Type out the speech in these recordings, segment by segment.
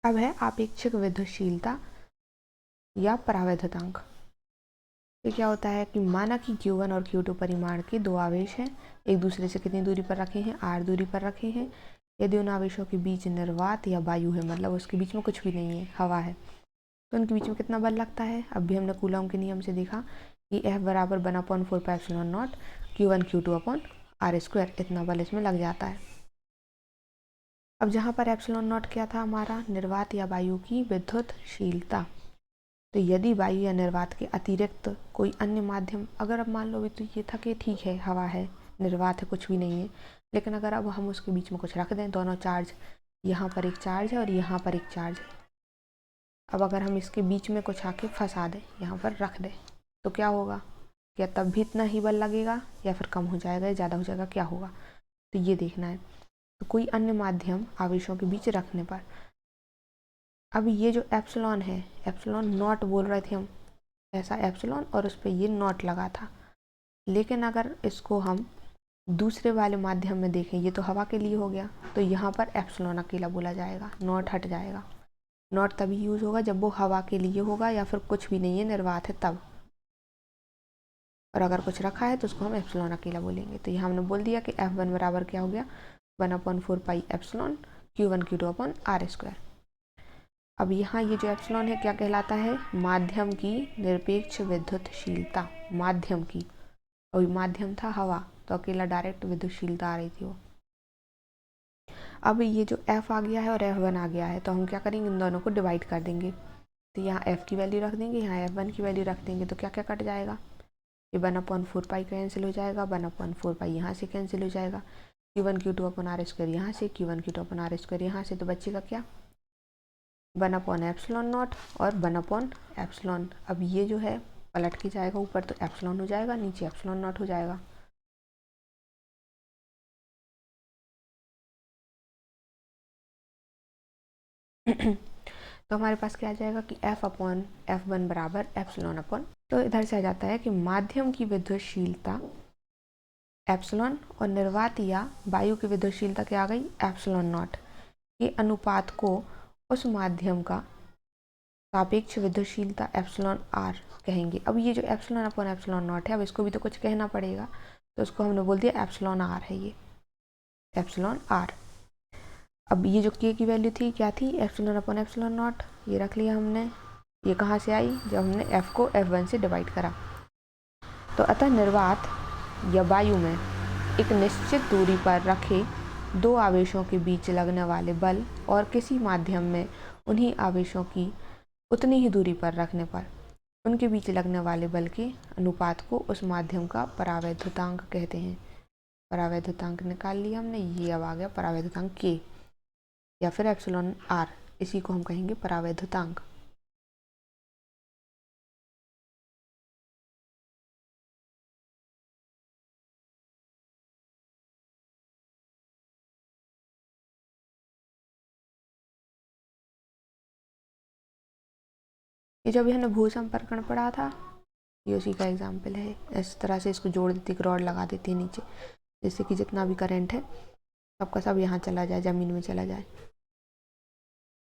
अब है आपेक्षिक विद्युतशीलता या परावैद्युतांक। तो क्या होता है कि माना कि Q1 और Q2 परिमाण के दो आवेश हैं, एक दूसरे से कितनी दूरी पर रखे हैं, r दूरी पर रखे हैं। यदि उन आवेशों के बीच निर्वात या वायु है, मतलब उसके बीच में कुछ भी नहीं है, हवा है, तो उनके बीच में कितना बल लगता है। अब भी हमने कूलॉम के नियम से देखा कि F बराबर 1/4πε0 Q1 Q2 अपॉन r², इतना बल इसमें लग जाता है। अब जहाँ पर ε0 क्या था हमारा, निर्वात या वायु की विद्युतशीलता। तो यदि वायु या निर्वात के अतिरिक्त कोई अन्य माध्यम, अगर अब मान लो भी तो ये था कि ठीक है हवा है, निर्वात है, कुछ भी नहीं है, लेकिन अगर अब हम उसके बीच में कुछ रख दें, दोनों चार्ज, यहाँ पर एक चार्ज है और यहाँ पर एक चार्ज है, अब अगर हम इसके बीच में कुछ आके फंसा दें, यहाँ पर रख दें, तो क्या होगा, क्या तब भी इतना ही बल लगेगा या फिर कम हो जाएगा या ज़्यादा हो जाएगा, क्या होगा, तो ये देखना है। तो कोई अन्य माध्यम आवेशों के बीच रखने पर, अब ये जो एप्सिलॉन है, एप्सिलॉन नॉट बोल रहे थे हम, ऐसा एप्सिलॉन और उस पर ये नॉट लगा था, लेकिन अगर इसको हम दूसरे वाले माध्यम में देखें, ये तो हवा के लिए हो गया, तो यहाँ पर एप्सिलॉन अकेला बोला जाएगा, नॉट हट जाएगा। नॉट तभी यूज़ होगा जब वो हवा के लिए होगा या फिर कुछ भी नहीं है, निर्वात है, तब। और अगर कुछ रखा है तो उसको हम एप्सिलॉन अकेला बोलेंगे। तो यहाँ हमने बोल दिया कि F1 बराबर क्या हो गया, 1/4πε Q1 Q2 अपॉन r²। अब यहाँ ये जो एप्सिलॉन है क्या कहलाता है, माध्यम की निरपेक्ष विद्युतशीलता, माध्यम की, और माध्यम था हवा, तो अकेला डायरेक्ट विद्युतशीलता आ रही थी वो। अब ये जो F आ गया है और F1 आ गया है, तो हम क्या करेंगे, इन दोनों को डिवाइड कर देंगे। तो यहाँ F की वैल्यू रख देंगे, यहाँ F1 की वैल्यू रख देंगे, तो क्या क्या कट जाएगा, ये 1/4π कैंसिल हो जाएगा, 1/4π यहाँ से कैंसिल हो जाएगा, Q1 Q2 अपॉन r² यहाँ से, Q1 Q2 अपॉन r² यहाँ से, तो बचेगा क्या, 1/ε0 और 1/ε। अब ये जो है पलट के जाएगा ऊपर, तो एप्सिलॉन हो जाएगा, नीचे ε0 हो जाएगा। तो हमारे पास क्या आ जाएगा कि F/F1 बराबर ε/। तो इधर से आ जाता है कि माध्यम की विद्युतशीलता एप्सिलॉन और निर्वात या वायु की विद्युतशीलता क्या आ गई, ε0 के अनुपात को उस माध्यम का सापेक्ष विद्युतशीलता εr कहेंगे। अब ये जो ε/ε0 है, अब इसको भी तो कुछ कहना पड़ेगा, तो उसको हमने बोल दिया εr है, ये εr। अब ये जो k की वैल्यू थी क्या थी, ε/ε0, ये रख लिया हमने। ये कहाँ से आई, जब हमने f को F1 से डिवाइड करा। तो अतः निर्वात या वायु में एक निश्चित दूरी पर रखे दो आवेशों के बीच लगने वाले बल और किसी माध्यम में उन्हीं आवेशों की उतनी ही दूरी पर रखने पर उनके बीच लगने वाले बल के अनुपात को उस माध्यम का परावैद्युतांक कहते हैं। परावैद्युतांक निकाल लिया हमने, ये अब आ गया परावैद्युतांक k या फिर εr, इसी को हम कहेंगे परावैद्युतांक। ये जब हमने भू संपर्कण पढ़ा था, ये उसी का एग्जाम्पल है। इस तरह से इसको जोड़ देती, रॉड लगा देती है नीचे, जिससे कि जितना भी करंट है सबका सब यहाँ चला जाए, ज़मीन में चला जाए।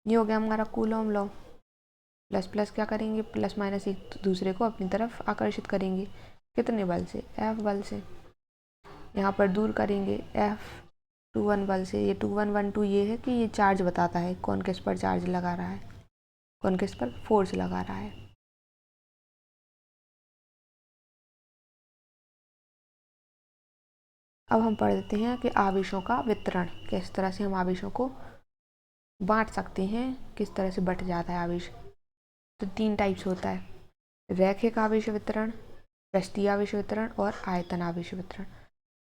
ये हो गया हमारा कूलॉम लॉ। प्लस प्लस क्या करेंगे, प्लस माइनस एक दूसरे को अपनी तरफ आकर्षित करेंगे, कितने बल से, F बल से। यहाँ पर दूर करेंगे F21 बल से। ये 2112 ये है कि ये चार्ज बताता है, कौन किस पर चार्ज लगा रहा है, कौन किस पर फोर्स लगा रहा है। अब हम पढ़ देते हैं कि आवेशों का वितरण, किस तरह से हम आवेशों को बांट सकते हैं, किस तरह से बट जाता है आवेश। तो 3 टाइप्स होता है, रैखिक आवेश वितरण, पृष्ठीय आवेश वितरण और आयतन आवेश वितरण।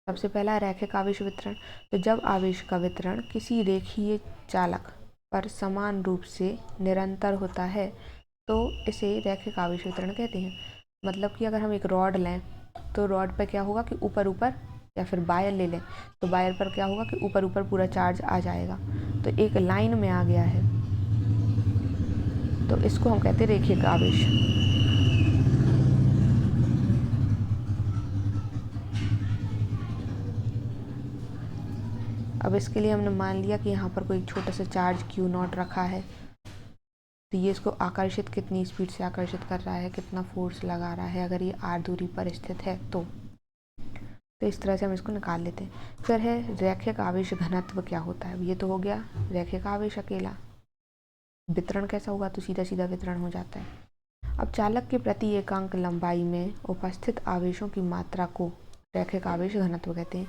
सबसे पहला रैखिक आवेश वितरण। तो जब आवेश का वितरण किसी रेखीय चालक पर समान रूप से निरंतर होता है तो इसे रैखिक आवेश वितरण कहते हैं। मतलब कि अगर हम एक रॉड लें तो रॉड पर क्या होगा कि ऊपर ऊपर, या फिर वायर ले लें तो वायर पर क्या होगा कि ऊपर ऊपर पूरा चार्ज आ जाएगा, तो एक लाइन में आ गया है, तो इसको हम कहते हैं रैखिक आवेश। अब इसके लिए हमने मान लिया कि यहाँ पर कोई छोटा सा चार्ज Q0 रखा है, तो ये इसको आकर्षित कितनी स्पीड से आकर्षित कर रहा है, कितना फोर्स लगा रहा है अगर ये r दूरी पर स्थित है तो इस तरह से हम इसको निकाल लेते हैं। फिर है रैखिक आवेश घनत्व क्या होता है। ये तो हो गया रैखिक आवेश अकेला। वितरण कैसा होगा, तो सीधा सीधा वितरण हो जाता है। अब चालक के प्रति एकांक लंबाई में उपस्थित आवेशों की मात्रा को रैखिक आवेश घनत्व कहते हैं।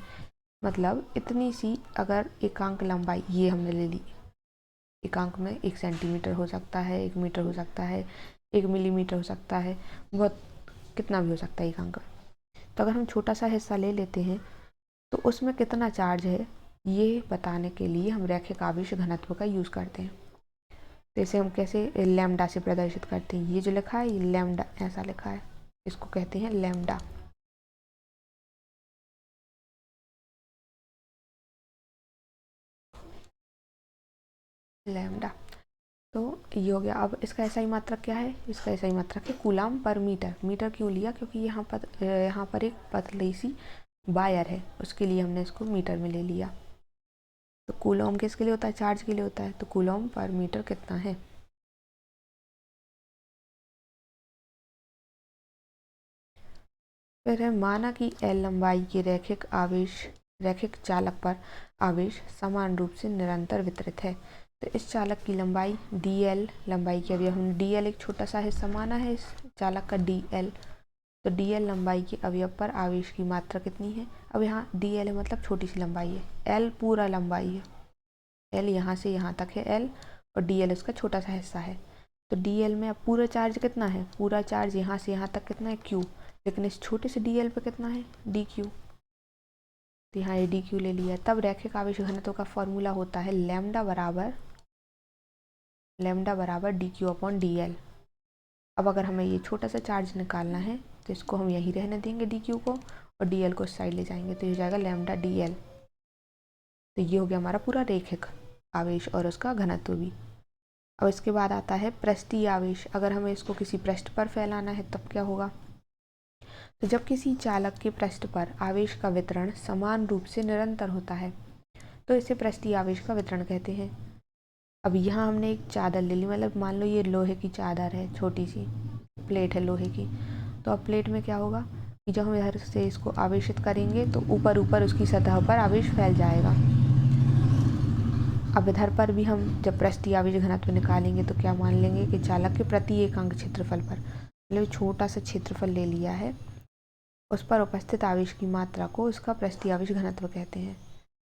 मतलब इतनी सी अगर एकांक लंबाई ये हमने ले ली, एकांक में 1 सेंटीमीटर हो सकता है, 1 मीटर हो सकता है, 1 मिलीमीटर हो सकता है, बहुत कितना भी हो सकता है एकांक। तो अगर हम छोटा सा हिस्सा ले लेते हैं तो उसमें कितना चार्ज है ये बताने के लिए हम रैखिक आवेश घनत्व का यूज़ करते हैं। तो इसे हम कैसे लैम्डा से प्रदर्शित करते हैं। ये जो लिखा है ये लैम्डा ऐसा लिखा है, इसको कहते हैं लैम्डा। लैम्डा तो ये हो गया। अब इसका SI मात्रक क्या है, इसका SI मात्रक है कूलम पर मीटर। मीटर क्यों लिया, क्योंकि यहाँ पर एक पतली सी वायर है, उसके लिए हमने इसको मीटर में ले लिया। तो कूलम किसके लिए होता है, चार्ज के लिए होता है। तो कूलम पर मीटर कितना है। फिर है माना कि L लंबाई के रैखिक चालक पर आवेश समान रूप से निरंतर वितरित है। तो इस चालक की लंबाई dl लंबाई की, अभी हमने dl एक छोटा सा हिस्सा माना है इस चालक का dl। तो dl लंबाई के अवयव पर आवेश की मात्रा कितनी है। अब यहाँ dl है मतलब छोटी सी लंबाई है, l पूरा लंबाई है, l यहाँ से यहाँ तक है l और dl इसका छोटा सा हिस्सा है। तो dl में अब पूरा चार्ज कितना है, पूरा चार्ज यहाँ से यहाँ तक कितना है q, लेकिन इस छोटे से dl पे कितना है dq। तो यहाँ ये dq ले लिया। तब रैखिक आवेश घनत्व का फॉर्मूला होता है लैम्डा बराबर dq अपॉन dl। अब अगर हमें ये छोटा सा चार्ज निकालना है तो इसको हम यहीं रहने देंगे dq को, और dl को इस साइड ले जाएंगे तो ये हो जाएगा लैम्डा dl। तो ये हो गया हमारा पूरा रैखिक आवेश और उसका घनत्व भी। अब इसके बाद आता है पृष्ठीय आवेश। अगर हमें इसको किसी पृष्ठ पर फैलाना है तब क्या होगा। तो जब किसी चालक के पृष्ठ पर आवेश का वितरण समान रूप से निरंतर होता है तो इसे पृष्ठीय आवेश का वितरण कहते हैं। अब यहाँ हमने एक चादर ले ली, मतलब मान लो ये लोहे की चादर है, छोटी सी प्लेट है लोहे की। तो अब प्लेट में क्या होगा कि जब हम इधर से इसको आवेशित करेंगे तो ऊपर ऊपर उसकी सतह पर आवेश फैल जाएगा। अब इधर पर भी हम जब पृष्ठीय आवेश घनत्व निकालेंगे तो क्या मान लेंगे कि चालक के प्रति एकांक क्षेत्रफल पर, मतलब छोटा सा क्षेत्रफल ले लिया है, उस पर उपस्थित आवेश की मात्रा को इसका पृष्ठीय आवेश घनत्व कहते हैं।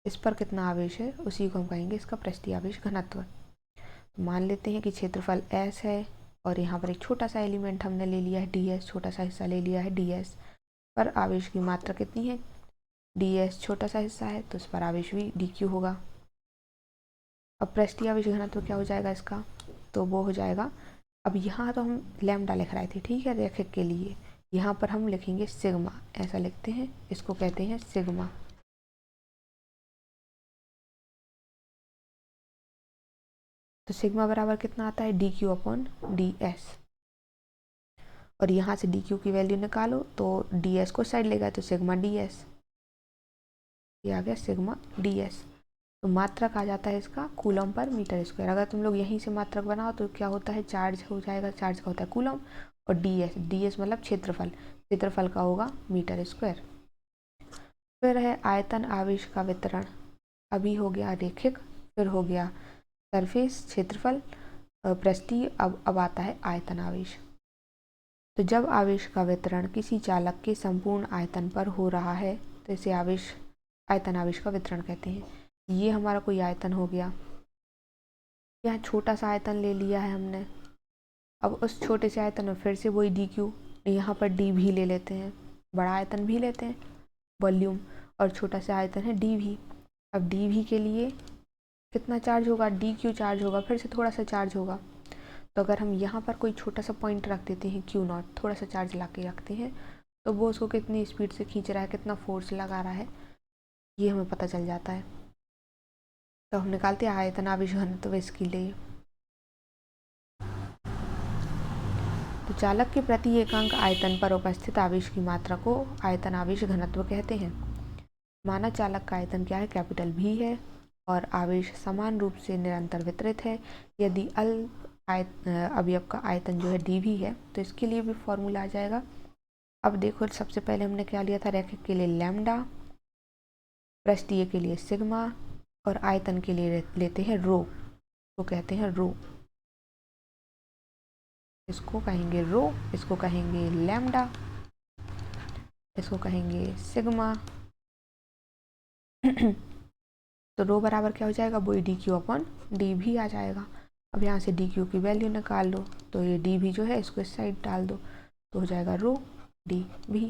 इस पर कितना आवेश है उसी को हम कहेंगे इसका पृष्ठीय आवेश घनत्व। मान लेते हैं कि क्षेत्रफल S है और यहाँ पर एक छोटा सा एलिमेंट हमने ले लिया है ds, छोटा सा हिस्सा ले लिया है ds। पर आवेश की मात्रा कितनी है, ds छोटा सा हिस्सा है तो इस पर आवेश भी dq होगा। अब पृष्ठीय आवेश घनत्व क्या हो जाएगा इसका, तो वो हो जाएगा, अब यहाँ तो हम लैम्डा लिख रहे थे, ठीक है, रैखिक के लिए। यहाँ पर हम लिखेंगे सिग्मा, ऐसा लिखते हैं, इसको कहते हैं सिग्मा। तो सिग्मा बराबर कितना आता है dq अपॉन ds। और यहाँ से dq की वैल्यू निकालो तो ds को साइड ले गया तो सिग्मा ds, ये आ गया सिग्मा ds। तो मात्रक आ जाता है इसका कूलम पर मीटर स्क्वायर। अगर तुम लोग यहीं से मात्रक बनाओ तो क्या होता है, चार्ज हो जाएगा, चार्ज का होता है कूलम, और ds मतलब क्षेत्रफल, क्षेत्रफल का होगा मीटर स्क्वायर। फिर है आयतन आवेश का वितरण। अभी हो गया रैखिक, फिर हो गया सरफेस क्षेत्रफल, पृष्ठीय, अब आता है आयतन आवेश। तो जब आवेश का वितरण किसी चालक के संपूर्ण आयतन पर हो रहा है तो इसे आयतन आवेश का वितरण कहते हैं। ये हमारा कोई आयतन हो गया, यहाँ छोटा सा आयतन ले लिया है हमने। अब उस छोटे से आयतन में फिर से वही dq, यहाँ पर d भी ले लेते हैं, बड़ा आयतन भी लेते हैं वॉल्यूम, और छोटा सा आयतन है dv। अब dv के लिए कितना चार्ज होगा, dq चार्ज होगा, फिर से थोड़ा सा चार्ज होगा। तो अगर हम यहाँ पर कोई छोटा सा पॉइंट रख देते हैं q0, थोड़ा सा चार्ज ला के रखते हैं, तो वो उसको कितनी स्पीड से खींच रहा है, कितना फोर्स लगा रहा है, ये हमें पता चल जाता है। तो हम निकालते हैं आयतन आवेश घनत्व इसके लिए। तो चालक के प्रति एकांक आयतन पर उपस्थित आवेश की मात्रा को आयतन आवेश घनत्व कहते हैं। माना चालक का आयतन क्या है, कैपिटल V है, और आवेश समान रूप से निरंतर वितरित है। यदि अवयव का आयतन जो है dv है, तो इसके लिए भी फॉर्मूला आ जाएगा। अब देखो सबसे पहले हमने क्या लिया था, रेखिक के लिए लैम्डा, पृष्ठीय के लिए सिग्मा और आयतन के लिए लेते हैं रो, तो कहते हैं रो। इसको कहेंगे रो, इसको कहेंगे लैम्डा, इसको कहेंगे सिग्मा। तो रो बराबर क्या हो जाएगा, वही डी क्यू अपॉन डी भी आ जाएगा। अब यहाँ से डी क्यू की वैल्यू निकाल लो, तो ये डी भी जो है इसको इस साइड डाल दो, तो हो जाएगा रो डी भी।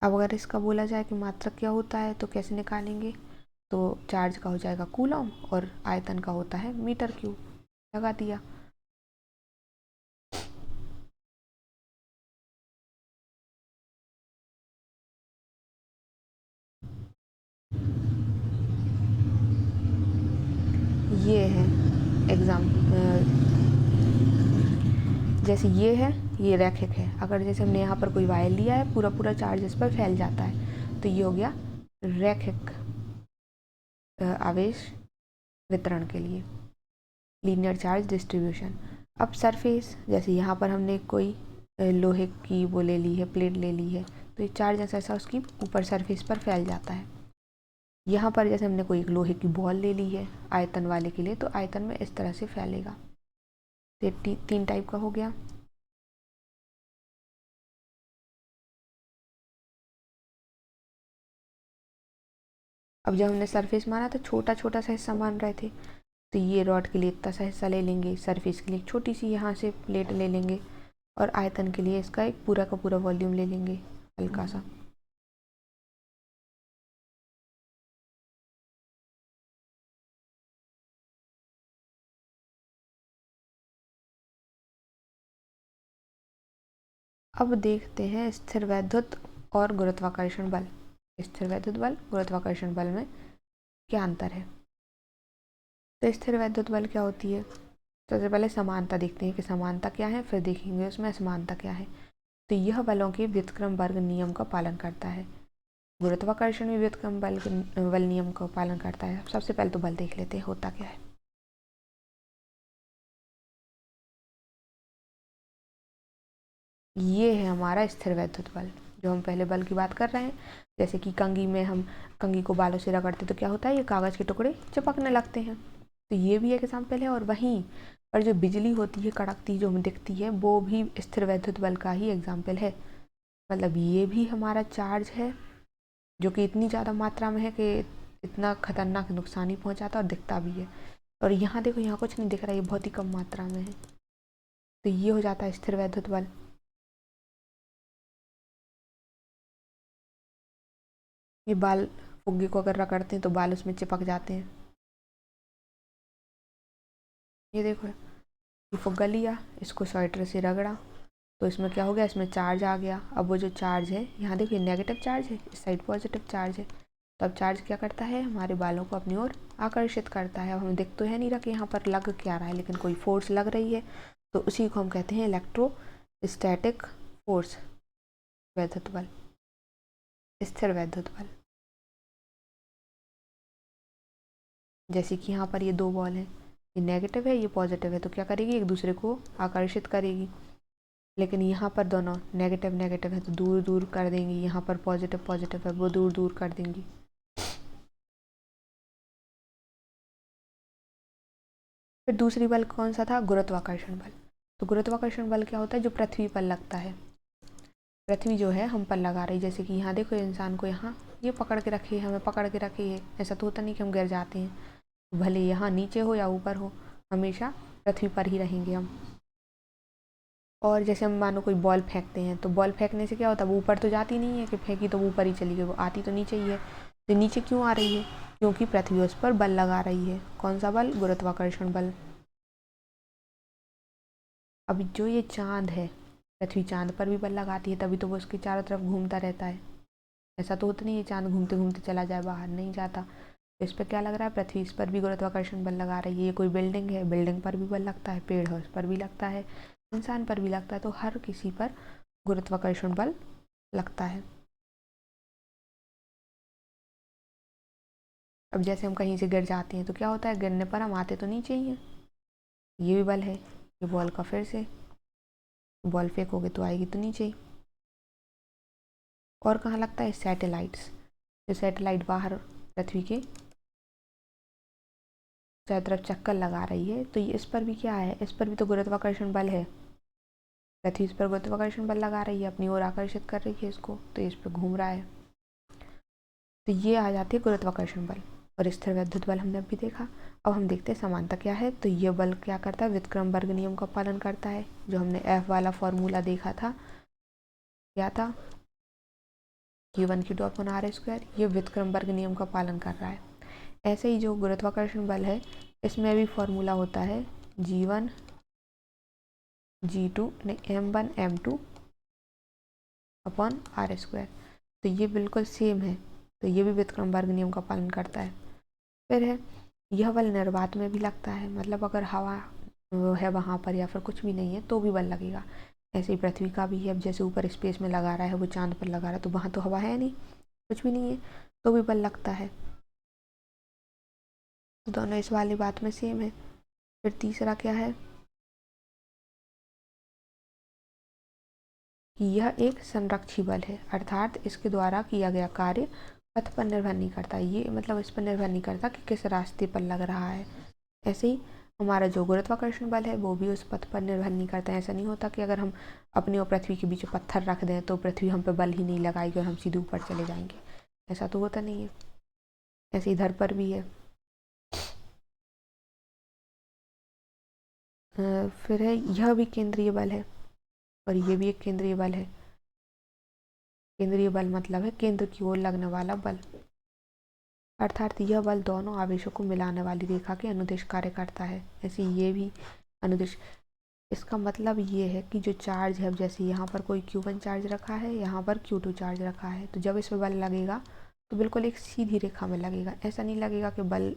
अब अगर इसका बोला जाए कि मात्रक क्या होता है तो कैसे निकालेंगे, तो चार्ज का हो जाएगा कूलम और आयतन का होता है मीटर क्यूब, लगा दिया। ये है एग्जाम, जैसे ये है, ये रैखिक है। अगर जैसे हमने यहाँ पर कोई वायर लिया है, पूरा पूरा चार्ज इस पर फैल जाता है, तो ये हो गया रैखिक आवेश वितरण के लिए, लीनियर चार्ज डिस्ट्रीब्यूशन। अब सरफेस, जैसे यहाँ पर हमने कोई लोहे की वो ले ली है, प्लेट ले ली है, तो ये चार्ज ऐसा उसकी ऊपर सरफेस पर फैल जाता है। यहाँ पर जैसे हमने कोई एक लोहे की बॉल ले ली है आयतन वाले के लिए, तो आयतन में इस तरह से फैलेगा। तो तीन टाइप का हो गया। अब जब हमने सरफेस माना तो छोटा छोटा सा हिस्सा मान रहे थे, तो ये रॉड के लिए इतना सा हिस्सा ले लेंगे, सरफेस के लिए एक छोटी सी यहाँ से प्लेट ले लेंगे, और आयतन के लिए इसका एक पूरा का पूरा वॉल्यूम ले लेंगे हल्का सा। अब देखते हैं स्थिर वैद्युत और गुरुत्वाकर्षण बल। स्थिर वैद्युत बल, गुरुत्वाकर्षण बल में क्या अंतर है। तो स्थिर वैद्युत बल क्या होती है, सबसे पहले समानता देखते हैं कि समानता क्या है, फिर देखेंगे उसमें असमानता क्या है। तो यह बलों के व्युत्क्रम वर्ग नियम का पालन करता है। गुरुत्वाकर्षण भी व्युत्क्रम बल नियम का पालन करता है। सबसे पहले तो बल देख लेते हैं होता क्या है। ये है हमारा स्थिर वैद्युत बल, जो हम पहले बल की बात कर रहे हैं। जैसे कि कंघी में हम कंघी को बालों से रगड़ते तो क्या होता है, ये कागज के टुकड़े चिपकने लगते हैं। तो ये भी एक एग्जाम्पल है। और वहीं पर जो बिजली होती है कड़कती जो हमें दिखती है, वो भी स्थिर वैद्युत बल का ही एग्जाम्पल है। मतलब ये भी हमारा चार्ज है जो कि इतनी ज़्यादा मात्रा में है कि इतना खतरनाक नुकसान ही पहुंचाता और दिखता भी है। और यहाँ देखो, यहाँ कुछ नहीं दिख रहा है, ये बहुत ही कम मात्रा में है। तो ये हो जाता है स्थिर वैद्युत बल। ये बाल फुग्गे को अगर रगड़ते हैं तो बाल उसमें चिपक जाते हैं। ये देखो, ये फुग्गा लिया, इसको स्वेटर से रगड़ा, तो इसमें क्या हो गया, इसमें चार्ज आ गया। अब वो जो चार्ज है, यहाँ देखो ये नेगेटिव चार्ज है, इस साइड पॉजिटिव चार्ज है। तो अब चार्ज क्या करता है, हमारे बालों को अपनी ओर आकर्षित करता है। अब हमें दिख तो है नहीं रहा कि यहाँ पर लग क्या रहा है, लेकिन कोई फोर्स लग रही है, तो उसी को हम कहते हैं इलेक्ट्रोस्टैटिक फोर्स, वैद्युत बल, स्थिर वैद्युत बल। जैसे कि यहाँ पर ये दो बॉल है, ये नेगेटिव है, ये पॉजिटिव है, तो क्या करेगी, एक दूसरे को आकर्षित करेगी। लेकिन यहाँ पर दोनों नेगेटिव नेगेटिव है तो दूर दूर कर देंगी, यहाँ पर पॉजिटिव पॉजिटिव है वो दूर दूर कर देंगी। फिर दूसरी बल कौन सा था, गुरुत्वाकर्षण बल। तो गुरुत्वाकर्षण बल क्या होता है, जो पृथ्वी पर लगता है। पृथ्वी जो है हम पर लगा रही, जैसे कि यहाँ देखो इंसान को यहाँ ये पकड़ के रखी है, हमें पकड़ के रखी है, ऐसा तो होता नहीं कि हम गिर जाते हैं। भले यहाँ नीचे हो या ऊपर हो, हमेशा पृथ्वी पर ही रहेंगे हम। और जैसे हम मानो कोई बॉल फेंकते हैं, तो बॉल फेंकने से क्या होता है, वो ऊपर तो जाती नहीं है कि फेंकी तो वो ऊपर ही चली गई, वो आती तो नीचे ही है। तो नीचे क्यों आ रही है, क्योंकि पृथ्वी उस पर बल लगा रही है। कौन सा बल, गुरुत्वाकर्षण बल। अब जो ये चांद है, पृथ्वी चांद पर भी बल लगाती है, तभी तो वो उसके चारों तरफ घूमता रहता है। ऐसा तो होता नहीं है चांद घूमते घूमते चला जाए, बाहर नहीं जाता। तो इस पर क्या लग रहा है, पृथ्वी इस पर भी गुरुत्वाकर्षण बल लगा रही है। ये कोई बिल्डिंग है, बिल्डिंग पर भी बल लगता है, पेड़ है उस पर भी लगता है, इंसान पर भी लगता है, तो हर किसी पर गुरुत्वाकर्षण बल लगता है। अब जैसे हम कहीं से गिर जाते हैं तो क्या होता है, गिरने पर हम आते तो नीचे ही हैं, ये भी बल है। ये बॉल का फिर से बॉल फेंकोगे तो आएगी तो नीचे ही। और कहाँ लगता है? सैटेलाइट्स। जो सैटेलाइट बाहर पृथ्वी के चारों तरफ चक्कर लगा रही है, तो ये इस पर भी क्या है? इस पर भी तो गुरुत्वाकर्षण बल है। पृथ्वी इस पर गुरुत्वाकर्षण बल लगा रही है, अपनी ओर आकर्षित कर रही है इसको, तो इस पर घूम रहा है। तो ये आ जाती है गुरुत्वाकर्षण बल। और स्थिर वैद्युत बल हमने अभी देखा। अब हम देखते हैं समानता क्या है। तो ये बल क्या करता है? व्युत्क्रमबर्ग नियम का पालन करता है। जो हमने एफ वाला फॉर्मूला देखा था, क्या था? Q1Q2/r²। ये व्युत्क्रमबर्ग नियम का पालन कर रहा है। ऐसे ही जो गुरुत्वाकर्षण बल है, इसमें भी फॉर्मूला होता है G1 G2 नहीं M1 M2/r²। तो ये बिल्कुल सेम है। तो ये भी व्युत्क्रमबर्ग नियम का पालन करता है। फिर है यह बल निर्वात में भी लगता है, मतलब अगर हवा है वहाँ पर या फिर कुछ भी नहीं है तो भी बल लगेगा। ऐसे ही पृथ्वी का भी है। अब जैसे ऊपर स्पेस में लगा रहा है, वो चांद पर लगा रहा है, तो वहाँ तो हवा है नहीं, कुछ भी नहीं है, तो भी बल लगता है। तो दोनों इस वाली बात में सेम है। फिर तीसरा क्या है कि यह एक संरक्षी बल है, अर्थात इसके द्वारा किया गया कार्य पथ पर निर्भर नहीं करता। ये मतलब इस पर निर्भर नहीं करता कि किस रास्ते पर लग रहा है। ऐसे ही हमारा जो गुरुत्वाकर्षण बल है वो भी उस पथ पर निर्भर नहीं करता है। ऐसा नहीं होता कि अगर हम अपने और पृथ्वी के बीच में पत्थर रख दें तो पृथ्वी हम पे बल ही नहीं लगाएगी और हम सीधे ऊपर चले जाएंगे। ऐसा तो होता नहीं है। ऐसे इधर पर भी है। फिर है यह भी केंद्रीय बल है और ये भी एक केंद्रीय बल है। केंद्रीय बल मतलब है केंद्र की ओर लगने वाला बल, अर्थात यह बल दोनों आवेशों को मिलाने वाली रेखा के अनुदिश कार्य करता है। ऐसे ये भी अनुदिश। इसका मतलब ये है कि जो चार्ज है, जैसे यहाँ पर कोई Q1 चार्ज रखा है, यहाँ पर Q2 चार्ज रखा है, तो जब इस पर बल लगेगा तो बिल्कुल एक सीधी रेखा में लगेगा। ऐसा नहीं लगेगा कि बल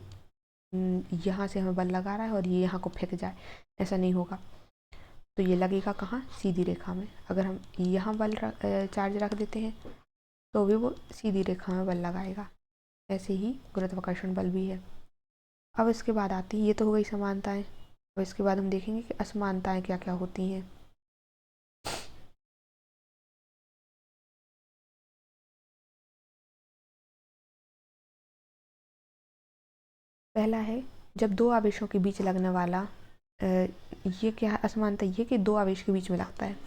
यहाँ से हमें बल लगा रहा है और ये यहाँ को फेंक जाए, ऐसा नहीं होगा। तो ये लगेगा कहाँ? सीधी रेखा में। अगर हम यहाँ चार्ज रख देते हैं तो भी वो सीधी रेखा में बल लगाएगा। ऐसे ही गुरुत्वाकर्षण बल भी है। अब इसके बाद आती है, ये तो हो गई समानताएं। और इसके बाद हम देखेंगे कि असमानताएं क्या क्या होती हैं। पहला है जब दो आवेशों के बीच लगने वाला ये क्या है? असमानता ये कि दो आवेश के बीच में लगता है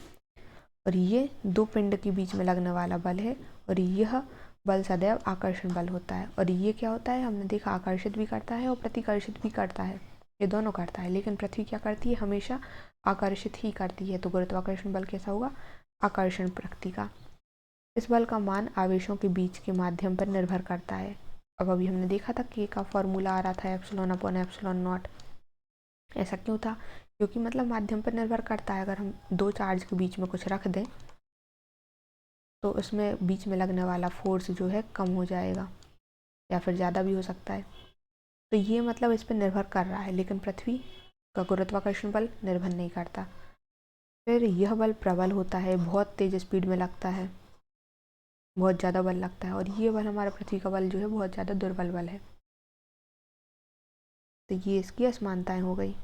और ये दो पिंड के बीच में लगने वाला बल है। और यह बल सदैव आकर्षण बल होता है। और ये क्या होता है? हमने देखा आकर्षित भी करता है और प्रतिकर्षित भी करता है, ये दोनों करता है। लेकिन पृथ्वी क्या करती है? हमेशा आकर्षित ही करती है। तो गुरुत्वाकर्षण बल कैसा होगा? आकर्षण प्रकृति का। इस बल का मान आवेशों के बीच के माध्यम पर निर्भर करता है। अब अभी हमने देखा था कि का फॉर्मूला आ रहा था ε/ε0। ऐसा क्यों था? क्योंकि मतलब माध्यम पर निर्भर करता है। अगर हम दो चार्ज के बीच में कुछ रख दें तो उसमें बीच में लगने वाला फोर्स जो है कम हो जाएगा या फिर ज़्यादा भी हो सकता है। तो ये मतलब इस पर निर्भर कर रहा है, लेकिन पृथ्वी का गुरुत्वाकर्षण बल निर्भर नहीं करता। फिर यह बल प्रबल होता है, बहुत तेज स्पीड में लगता है, बहुत ज़्यादा बल लगता है। और ये बल हमारा पृथ्वी का बल जो है बहुत ज़्यादा दुर्बल बल है। तो ये इसकी असमानताएं हो गई।